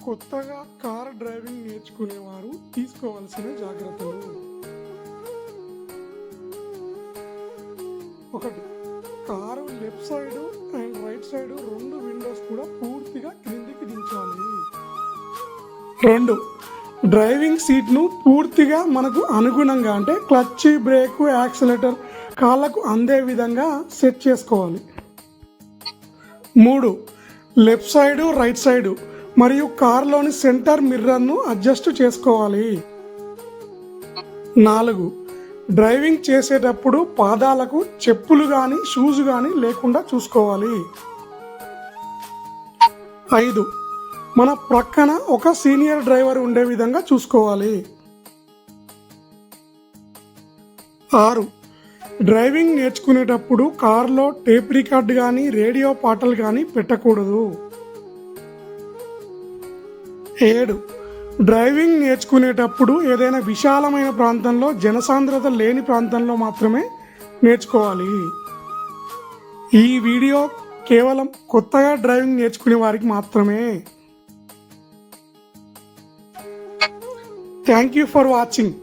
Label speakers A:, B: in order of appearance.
A: కొత్తగా car driving నేర్చుకునేవారు తీసుకోవాల్సిన జాగ్రత్తలు. 1. Car left side and right side 2 Windows కూడా పూర్తిగా క్రిందికి దించాలి. 2. డ్రైవింగ్ సీట్ను పూర్తిగా మనకు అనుగుణంగా అంటే క్లచ్, బ్రేక్, యాక్సిలేటర్ కాళ్ళకు అందే విధంగా సెట్ చేసుకోవాలి. 3. లెఫ్ట్ సైడు, రైట్ సైడు మరియు కార్లోని సెంటర్ మిర్రర్ను అడ్జస్ట్ చేసుకోవాలి. 4. డ్రైవింగ్ చేసేటప్పుడు పాదాలకు చెప్పులు కానీ షూస్ కానీ లేకుండా చూసుకోవాలి. 5. మన ప్రక్కన ఒక సీనియర్ డ్రైవర్ ఉండే విధంగా చూసుకోవాలి. 6. డ్రైవింగ్ నేర్చుకునేటప్పుడు కార్లో టేప్ రికార్డ్ కానీ రేడియో పాటలు కానీ పెట్టకూడదు. 7. డ్రైవింగ్ నేర్చుకునేటప్పుడు ఏదైనా విశాలమైన ప్రాంతంలో జనసాంద్రత లేని ప్రాంతంలో మాత్రమే నేర్చుకోవాలి. ఈ వీడియో కేవలం కొత్తగా డ్రైవింగ్ నేర్చుకునే వారికి మాత్రమే. Thank you for watching.